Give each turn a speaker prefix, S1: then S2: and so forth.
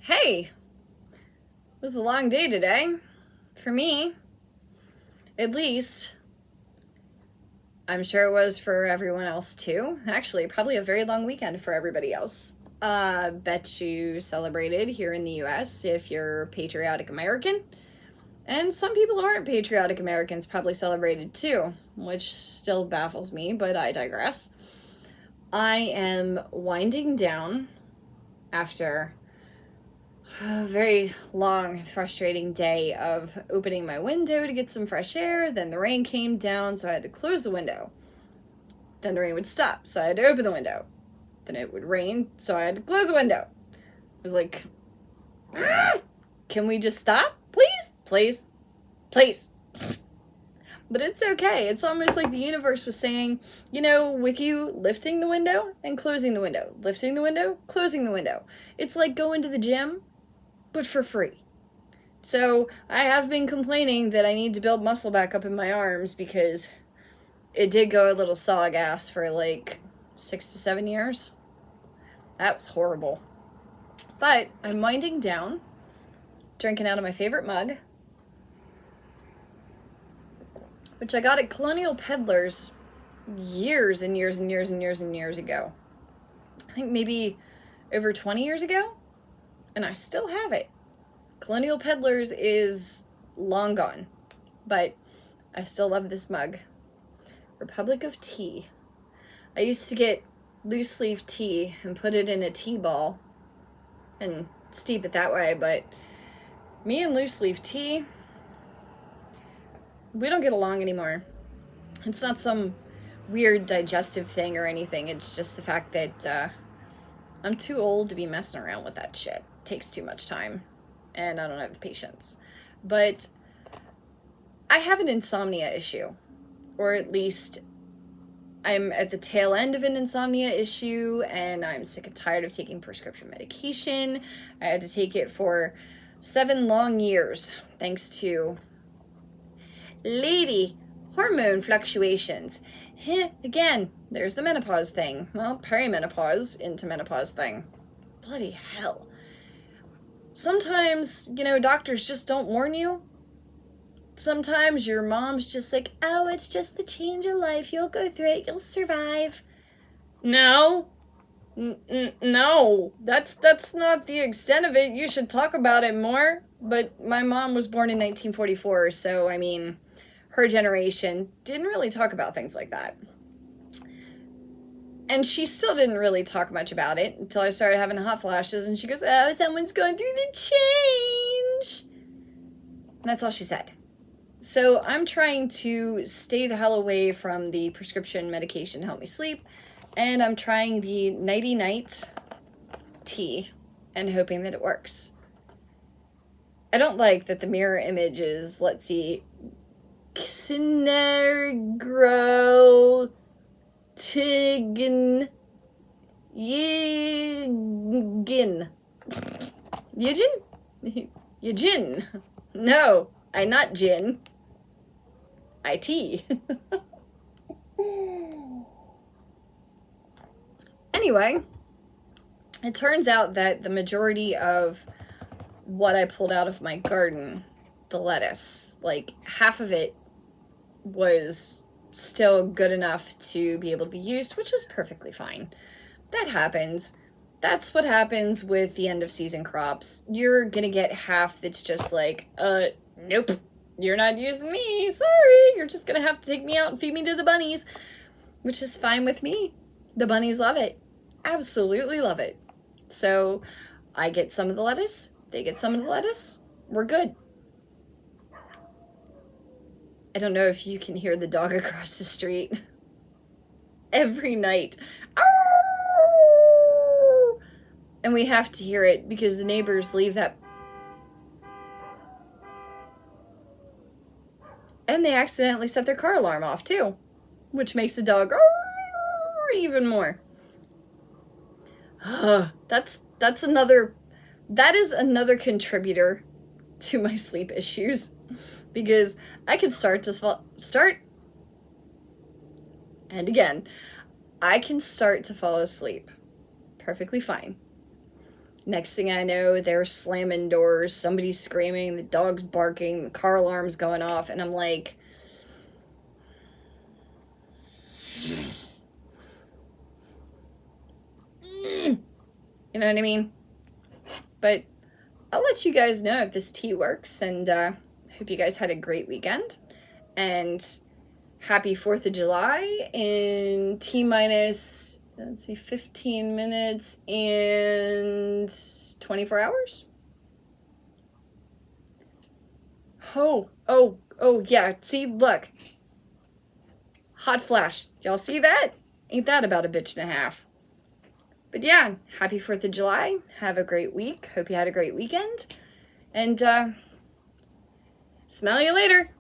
S1: Hey, it was a long day today. For me, at least. I'm sure it was for everyone else too. Actually, probably a very long weekend for everybody else. Bet you celebrated here in the US if you're patriotic American. And some people who aren't patriotic Americans probably celebrated too, which still baffles me, but I digress. I am winding down after a very long, frustrating day of opening my window to get some fresh air. Then the rain came down, so I had to close the window. Then the rain would stop, so I had to open the window. Then it would rain, so I had to close the window. It was like, can we just stop? Please? Please? Please? But it's okay. It's almost like the universe was saying, with you lifting the window and closing the window, lifting the window, closing the window. It's like going to the gym, but for free. So I have been complaining that I need to build muscle back up in my arms because it did go a little sawgass for like 6 to 7 years. That was horrible. But I'm winding down, drinking out of my favorite mug, which I got at Colonial Peddlers years and years and years and years and years ago. I think maybe over 20 years ago, and I still have it. Colonial Peddlers is long gone, but I still love this mug. Republic of Tea. I used to get loose leaf tea and put it in a tea ball and steep it that way, but me and loose leaf tea, we don't get along anymore. It's not some weird digestive thing or anything. It's just the fact that I'm too old to be messing around with that shit. It takes too much time, and I don't have the patience. But I have an insomnia issue, or at least I'm at the tail end of an insomnia issue, and I'm sick and tired of taking prescription medication. I had to take it for 7 long years, thanks to lady hormone fluctuations. Again, there's the menopause thing. Well, perimenopause into menopause thing. Bloody hell. Sometimes, doctors just don't warn you. Sometimes your mom's just like, oh, it's just the change of life. You'll go through it. You'll survive. No. No. That's not the extent of it. You should talk about it more. But my mom was born in 1944, so, her generation didn't really talk about things like that. And she still didn't really talk much about it until I started having hot flashes, and she goes, oh, someone's going through the change. And that's all she said. So I'm trying to stay the hell away from the prescription medication to help me sleep, and I'm trying the nighty-night tea and hoping that it works. I don't like that the mirror image is, let's see, Xenegro Tigin Yigin. Yijin? Yijin. No, I not gin. I tea. Anyway, it turns out that the majority of what I pulled out of my garden, the lettuce, like half of it was still good enough to be able to be used, which is perfectly fine. That happens. That's what happens with the end of season crops. You're gonna get half that's just like, nope, you're not using me, sorry, you're just gonna have to take me out and feed me to the bunnies, which is fine with me. The bunnies love it. Absolutely love it. So I get some of the lettuce, they get some of the lettuce, we're good. I don't know if you can hear the dog across the street. Every night. Ow! And we have to hear it because the neighbors leave that. And they accidentally set their car alarm off too, which makes the dog even more. That is another contributor to my sleep issues. Because I could and again, I can start to fall asleep perfectly fine. Next thing I know, they're slamming doors, somebody's screaming, the dog's barking, the car alarm's going off, and I'm like, you know what I mean? But I'll let you guys know if this tea works, and hope you guys had a great weekend. And happy 4th of July in T-minus, let's see, 15 minutes and 24 hours? Oh, yeah. See, look. Hot flash. Y'all see that? Ain't that about a bitch and a half? But yeah, happy 4th of July. Have a great week. Hope you had a great weekend. And smell you later.